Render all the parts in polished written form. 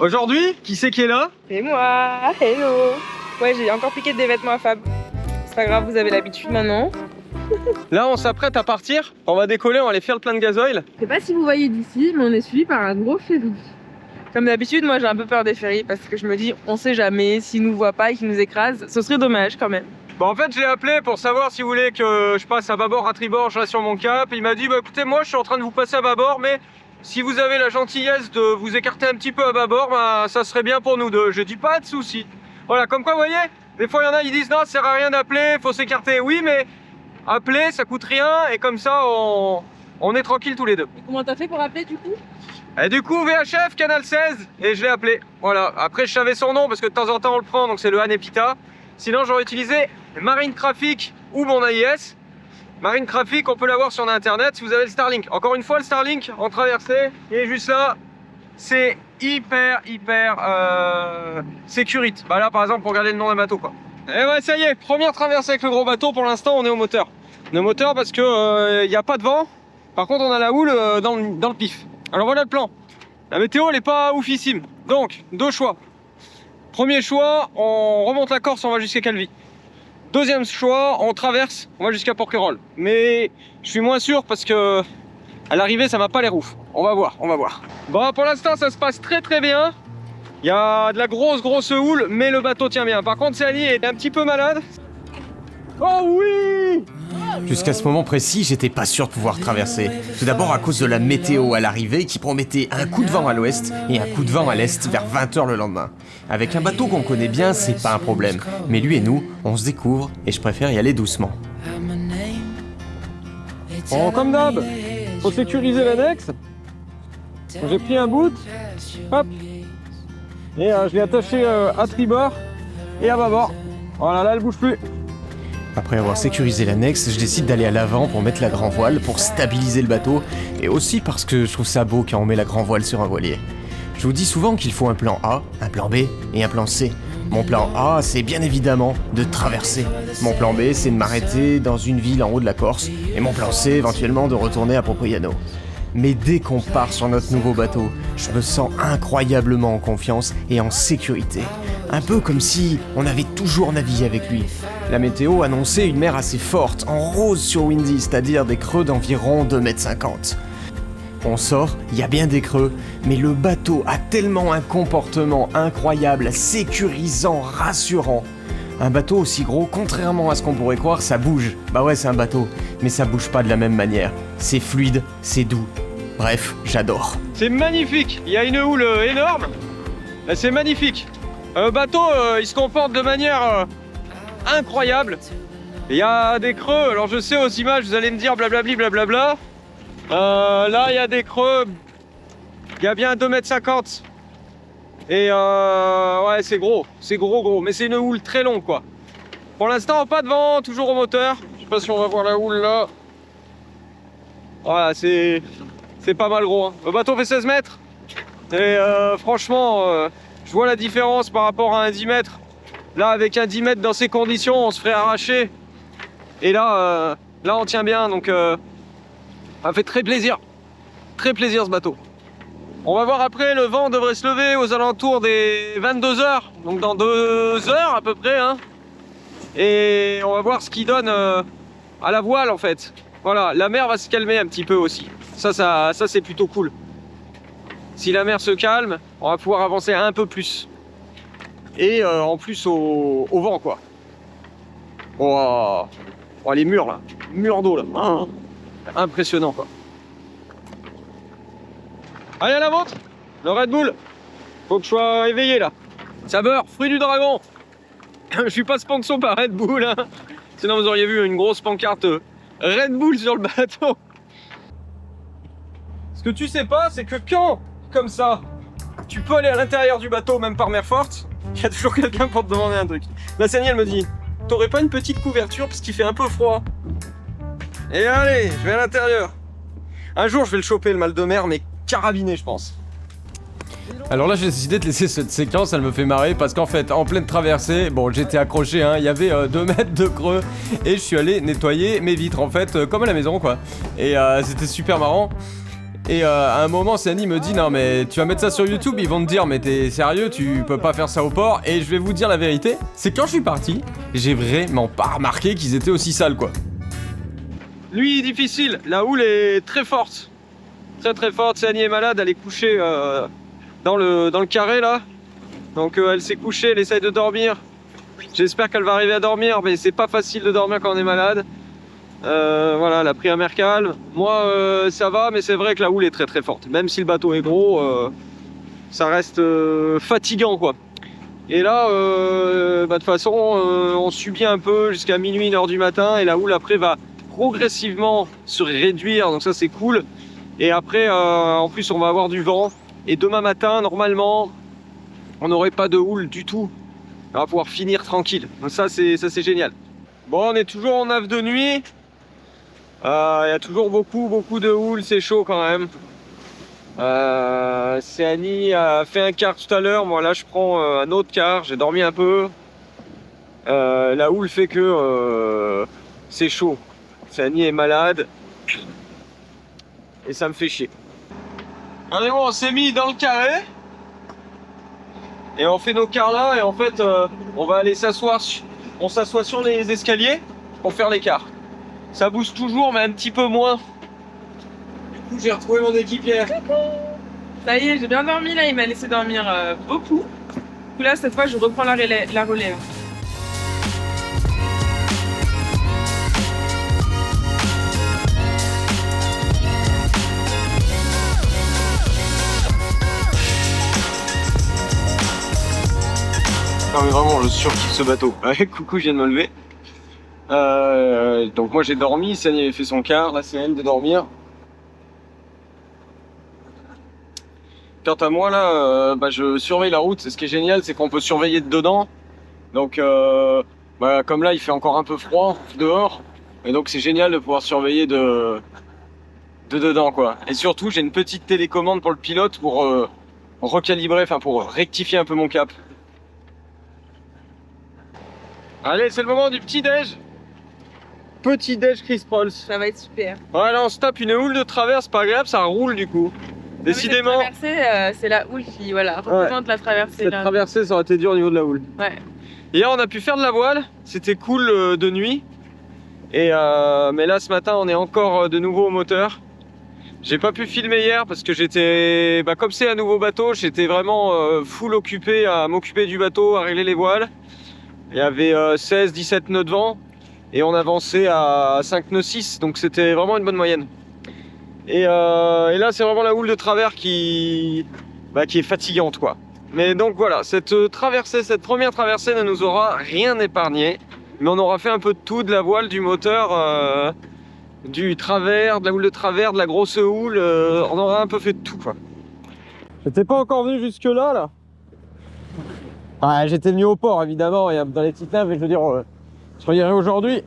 Aujourd'hui, qui c'est qui est là? C'est moi, hello. Ouais, j'ai encore piqué des vêtements à Fab. C'est pas grave, vous avez l'habitude maintenant. Là, on s'apprête à partir. On va décoller, on va aller faire le plein de gasoil. Je sais pas si vous voyez d'ici, mais on est suivi par un gros ferry. Comme d'habitude, moi j'ai un peu peur des ferries parce que je me dis, on sait jamais, s'ils nous voient pas et qu'ils nous écrasent, ce serait dommage quand même. Bon, en fait, je l'ai appelé pour savoir s'il voulait que je passe à bâbord, à tribord, je reste sur mon cap. Il m'a dit, bah écoutez, moi je suis en train de vous passer à bâbord, mais si vous avez la gentillesse de vous écarter un petit peu à bâbord, bah, ça serait bien pour nous deux. Je dis pas de souci. Voilà, comme quoi, vous voyez, des fois il y en a, ils disent, non, ça sert à rien d'appeler, faut s'écarter. Oui, mais appeler, ça coûte rien et comme ça, on est tranquille tous les deux. Et comment t'as fait pour appeler du coup? Et du coup, VHF, Canal 16, et je l'ai appelé. Voilà, après je savais son nom parce que de temps en temps on le prend, donc c'est le Han Epita. Sinon, j'aurais utilisé Marine Traffic ou mon AIS. Marine Traffic, on peut l'avoir sur internet si vous avez le Starlink. Encore une fois, le Starlink en traversée, il est juste là. C'est hyper sécurité. Bah là, par exemple, pour regarder le nom d'un bateau, quoi. Et ouais, ça y est, première traversée avec le gros bateau. Pour l'instant, on est au moteur. On est au moteur parce que y a pas de vent. Par contre, on a la houle dans le pif. Alors voilà le plan. La météo, elle est pas oufissime. Donc, deux choix. Premier choix, on remonte la Corse, on va jusqu'à Calvi. Deuxième choix, on traverse, on va jusqu'à Porquerolles. Mais je suis moins sûr parce que à l'arrivée, ça va pas les roufs. On va voir, on va voir. Bon, pour l'instant, ça se passe très bien. Il y a de la grosse houle, mais le bateau tient bien. Par contre, Sally est un petit peu malade. Oh oui! Jusqu'à ce moment précis, j'étais pas sûr de pouvoir traverser. Tout d'abord à cause de la météo à l'arrivée qui promettait un coup de vent à l'ouest et un coup de vent à l'est vers 20 h le lendemain. Avec un bateau qu'on connaît bien, c'est pas un problème. Mais lui et nous, on se découvre et je préfère y aller doucement. Bon, comme d'hab, faut sécuriser l'annexe. J'ai pris un bout, hop, et je l'ai attaché à tribord et à bâbord. Voilà, là elle bouge plus. Après avoir sécurisé l'annexe, je décide d'aller à l'avant pour mettre la grand voile, pour stabiliser le bateau, et aussi parce que je trouve ça beau quand on met la grand voile sur un voilier. Je vous dis souvent qu'il faut un plan A, un plan B et un plan C. Mon plan A, c'est bien évidemment de traverser. Mon plan B, c'est de m'arrêter dans une ville en haut de la Corse, et mon plan C, éventuellement de retourner à Propriano. Mais dès qu'on part sur notre nouveau bateau, je me sens incroyablement en confiance et en sécurité. Un peu comme si on avait toujours navigué avec lui. La météo annonçait une mer assez forte, en rose sur Windy, c'est-à-dire des creux d'environ 2,50 m. On sort, il y a bien des creux, mais le bateau a tellement un comportement incroyable, sécurisant, rassurant. Un bateau aussi gros, contrairement à ce qu'on pourrait croire, ça bouge. Bah ouais, c'est un bateau, mais ça bouge pas de la même manière. C'est fluide, c'est doux. Bref, j'adore. C'est magnifique, il y a une houle énorme. C'est magnifique. Le bateau, il se comporte de manière incroyable. Il y a des creux, alors je sais aux images, vous allez me dire blablabli blablabla. Là, il y a des creux, il y a bien 2,50 m. Et ouais, c'est gros, mais c'est une houle très longue, quoi. Pour l'instant, pas de vent, toujours au moteur. Je sais pas si on va voir la houle là. Voilà, c'est pas mal gros, hein. Le bateau fait 16 mètres. Et franchement, je vois la différence par rapport à un 10 mètres. Là, avec un 10 mètres dans ces conditions, on se ferait arracher. Et là, on tient bien, donc ça fait très plaisir. Très plaisir ce bateau. On va voir après, le vent devrait se lever aux alentours des 22 h. Donc dans 2 heures à peu près, hein. Et on va voir ce qu'il donne à la voile en fait. Voilà, la mer va se calmer un petit peu aussi. Ça c'est plutôt cool. Si la mer se calme, on va pouvoir avancer un peu plus. Et en plus au vent, quoi. Oh, les murs là, murs d'eau là. Impressionnant, quoi. Allez, à la vôtre, le Red Bull. Faut que je sois éveillé là. Saveur, fruit du dragon. Je suis pas sponsor par Red Bull, hein. Sinon vous auriez vu une grosse pancarte Red Bull sur le bateau. Ce que tu sais pas, c'est que quand, comme ça, tu peux aller à l'intérieur du bateau, même par mer forte, il y a toujours quelqu'un pour te demander un truc. La Seigneur me dit, t'aurais pas une petite couverture parce qu'il fait un peu froid? Et allez, je vais à l'intérieur. Un jour, je vais le choper, le mal de mer, mais carabiné, je pense. Alors là j'ai décidé de laisser cette séquence, elle me fait marrer parce qu'en fait en pleine traversée, bon j'étais accroché, hein, il y avait 2 mètres de creux et je suis allé nettoyer mes vitres en fait comme à la maison quoi. Et c'était super marrant. Et à un moment, Sani me dit non mais tu vas mettre ça sur YouTube, ils vont te dire mais t'es sérieux, tu peux pas faire ça au port. Et je vais vous dire la vérité, c'est quand je suis parti, j'ai vraiment pas remarqué qu'ils étaient aussi sales quoi. Nuit difficile, la houle est très forte. Très forte, Sani est malade, elle est couchée dans le carré là. Donc elle s'est couchée, elle essaye de dormir. J'espère qu'elle va arriver à dormir, mais c'est pas facile de dormir quand on est malade. Voilà, elle a pris un mer calme. Moi, ça va, mais c'est vrai que la houle est très forte. Même si le bateau est gros, ça reste fatigant, quoi. Et là, de toute façon, on subit un peu jusqu'à minuit, 1h du matin, et la houle après va progressivement se réduire, donc ça c'est cool. Et après, en plus, on va avoir du vent. Et demain matin, normalement, on n'aurait pas de houle du tout. On va pouvoir finir tranquille. Donc ça c'est génial. Bon, on est toujours en nave de nuit. Il y a toujours beaucoup de houle, c'est chaud quand même. Annie a fait un quart tout à l'heure, moi là je prends un autre quart, j'ai dormi un peu. La houle fait que c'est chaud. Annie est malade. Et ça me fait chier. Allez, bon, on s'est mis dans le carré. Et on fait nos quarts là, et en fait on va aller s'asseoir. On s'assoit sur les escaliers pour faire les quarts. Ça bouge toujours, mais un petit peu moins. Du coup, j'ai retrouvé mon équipière. Ça y est, j'ai bien dormi là, il m'a laissé dormir beaucoup. Du coup là, cette fois, je reprends la relève. Non mais vraiment, je surkiffe ce bateau. Ouais, coucou, je viens de me lever. Donc moi j'ai dormi, Sani avait fait son quart, là c'est à elle de dormir. Quant à moi là, je surveille la route, c'est ce qui est génial, c'est qu'on peut surveiller de dedans. Donc comme là il fait encore un peu froid dehors, et donc c'est génial de pouvoir surveiller de dedans quoi. Et surtout j'ai une petite télécommande pour le pilote pour recalibrer, enfin pour rectifier un peu mon cap. Allez, c'est le moment du petit déj. Petit déj Chris Prols. Ça va être super. Voilà, on se tape une houle de travers, c'est pas agréable, ça roule du coup. Décidément. Cette traversée, c'est la houle qui représente la traversée. Cette traversée, ça aurait été dur au niveau de la houle. Ouais. Hier, on a pu faire de la voile, c'était cool de nuit. Et mais là, ce matin, on est encore de nouveau au moteur. J'ai pas pu filmer hier parce que j'étais, comme c'est un nouveau bateau, j'étais vraiment full occupé à m'occuper du bateau, à régler les voiles. Il y avait 16-17 nœuds de vent et on avançait à 5 nœuds 6, donc c'était vraiment une bonne moyenne. Et là c'est vraiment la houle de travers qui est fatigante quoi. Mais donc voilà, cette première traversée ne nous aura rien épargné, mais on aura fait un peu de tout, de la voile, du moteur, du travers, de la houle de travers, de la grosse houle, on aura un peu fait de tout quoi. J'étais pas encore venu jusque là. Ouais, j'étais venu au port évidemment, et dans les petites naves, et je veux dire, je reviendrai aujourd'hui.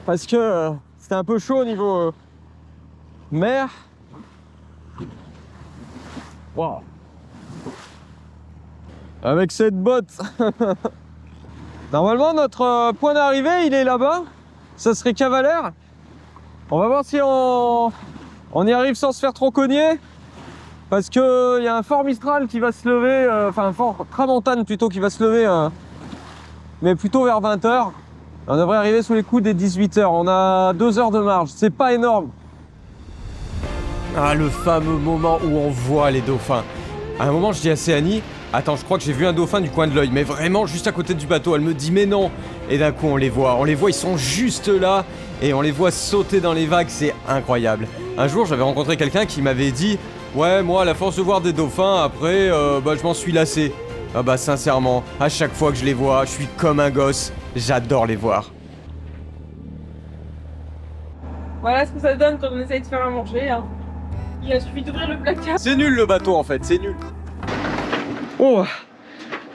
Parce que c'était un peu chaud au niveau mer. Wow. Avec cette botte. Normalement, notre point d'arrivée, il est là-bas. Ça serait Cavalère. On va voir si on y arrive sans se faire trop cogner. Parce que il y a un fort Mistral qui va se lever, enfin un fort Tramontane plutôt qui va se lever, mais plutôt vers 20h. On devrait arriver sous les coups des 18h. On a 2 heures de marge, c'est pas énorme. Ah, le fameux moment où on voit les dauphins. À un moment, je dis à Céanie, attends, je crois que j'ai vu un dauphin du coin de l'œil, mais vraiment juste à côté du bateau. Elle me dit, mais non. Et d'un coup, on les voit, ils sont juste là, et on les voit sauter dans les vagues, c'est incroyable. Un jour, j'avais rencontré quelqu'un qui m'avait dit, ouais, moi, à la force de voir des dauphins, après, je m'en suis lassé. Ah sincèrement, à chaque fois que je les vois, je suis comme un gosse. J'adore les voir. Voilà ce que ça donne quand on essaye de faire à manger. Hein. Il a suffi d'ouvrir le placard. C'est nul le bateau en fait, c'est nul. Oh.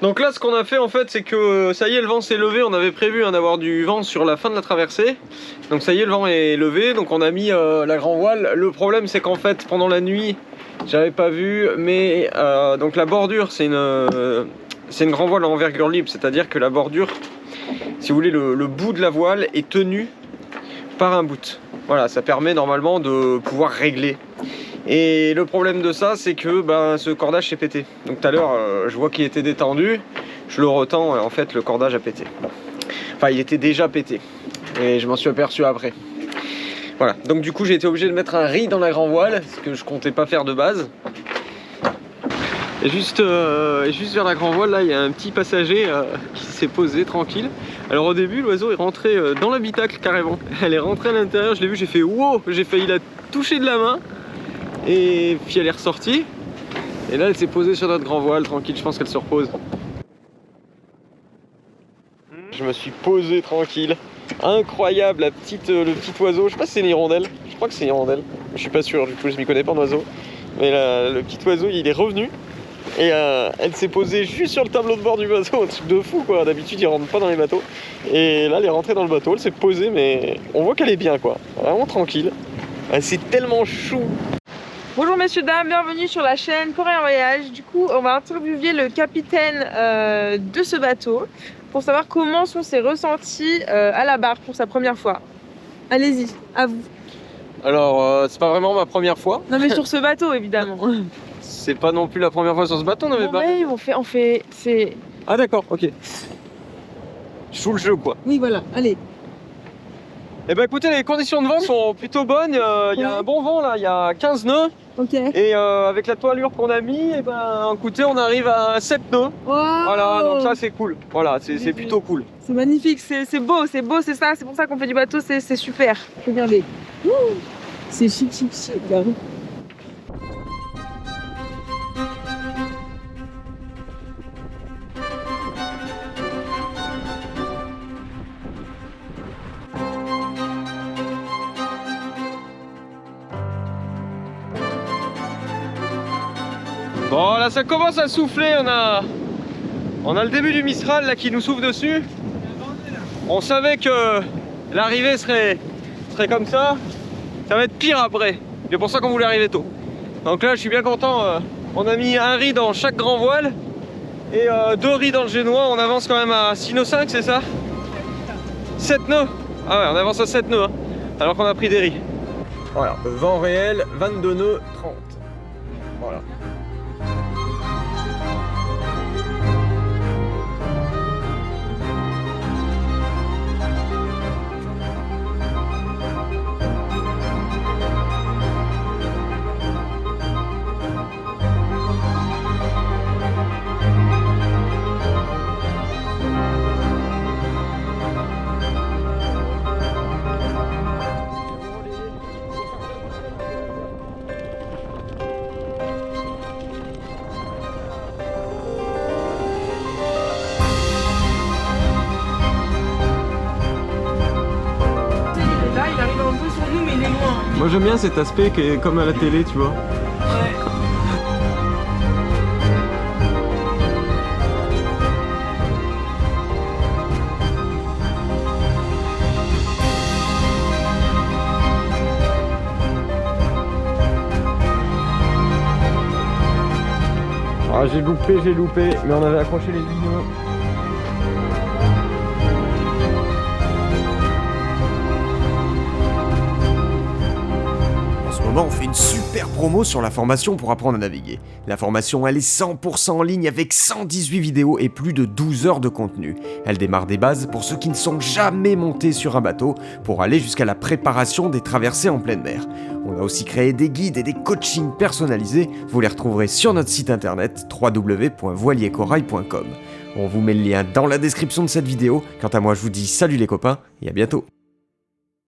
Donc là, ce qu'on a fait en fait, c'est que ça y est, le vent s'est levé. On avait prévu d'avoir du vent sur la fin de la traversée. Donc ça y est, le vent est levé. Donc on a mis la grand voile. Le problème, c'est qu'en fait, pendant la nuit, j'avais pas vu, mais donc la bordure, c'est une grand voile à envergure libre, c'est-à-dire que la bordure, si vous voulez, le bout de la voile est tenu par un bout. Voilà, ça permet normalement de pouvoir régler. Et le problème de ça, c'est que ce cordage s'est pété. Donc tout à l'heure, je vois qu'il était détendu, je le retends, en fait le cordage a pété. Enfin, il était déjà pété. Et je m'en suis aperçu après. Voilà, donc du coup j'ai été obligé de mettre un riz dans la grand voile, ce que je comptais pas faire de base. Et juste vers la grand voile, là, il y a un petit passager qui s'est posé tranquille. Alors au début, l'oiseau est rentré dans l'habitacle carrément. Elle est rentrée à l'intérieur, je l'ai vu, j'ai fait wow, j'ai failli la toucher de la main. Et puis elle est ressortie. Et là, elle s'est posée sur notre grand voile, tranquille, je pense qu'elle se repose. Je me suis posé tranquille. Incroyable, le petit oiseau. Je sais pas si c'est une hirondelle. Je crois que c'est une hirondelle. Je suis pas sûr, du coup, je m'y connais pas en oiseau. Mais là, le petit oiseau, il est revenu. Et elle s'est posée juste sur le tableau de bord du bateau, un truc de fou quoi. D'habitude il rentre pas dans les bateaux. Et là elle est rentrée dans le bateau, elle s'est posée, mais on voit qu'elle est bien quoi. Vraiment tranquille. C'est tellement chou. Bonjour messieurs, dames, bienvenue sur la chaîne Coréen Voyage. Du coup on va interviewer le capitaine de ce bateau pour savoir comment sont ses ressentis à la barre pour sa première fois. Allez-y, à vous. Alors c'est pas vraiment ma première fois. Non mais sur ce bateau évidemment. C'est pas non plus la première fois sur ce bateau, on avait pas. Ouais, on fait, c'est... Ah d'accord, ok. Je joue le jeu quoi. Oui voilà, allez. Eh ben écoutez, les conditions de vent sont plutôt bonnes, il y a un bon vent là, il y a 15 nœuds. Ok. Et avec la toilure qu'on a mis, eh ben écoutez, on arrive à 7 nœuds. Wow. Voilà, donc ça c'est cool. Voilà, c'est plutôt cool. C'est magnifique, c'est beau, c'est ça, c'est pour ça qu'on fait du bateau, c'est super. Regardez. Ouh, c'est chic, regardez. Bon là ça commence à souffler, on a le début du Mistral là qui nous souffle dessus. On savait que l'arrivée serait comme ça va être pire après. C'est pour ça qu'on voulait arriver tôt. Donc là je suis bien content, on a mis un riz dans chaque grand voile et 2 riz dans le génois. On avance quand même à 6 nœuds 5, c'est ça? 7 nœuds. Ah ouais, on avance à 7 nœuds hein, alors qu'on a pris des riz. Voilà, vent réel, 22 nœuds 30. Voilà. Moi j'aime bien cet aspect qui est comme à la télé, tu vois. Ouais. Ah j'ai loupé, mais on avait accroché les lignes. On fait une super promo sur la formation pour apprendre à naviguer. La formation, elle est 100% en ligne avec 118 vidéos et plus de 12 heures de contenu. Elle démarre des bases pour ceux qui ne sont jamais montés sur un bateau pour aller jusqu'à la préparation des traversées en pleine mer. On a aussi créé des guides et des coachings personnalisés. Vous les retrouverez sur notre site internet www.voiliercorail.com. On vous met le lien dans la description de cette vidéo. Quant à moi, je vous dis salut les copains et à bientôt.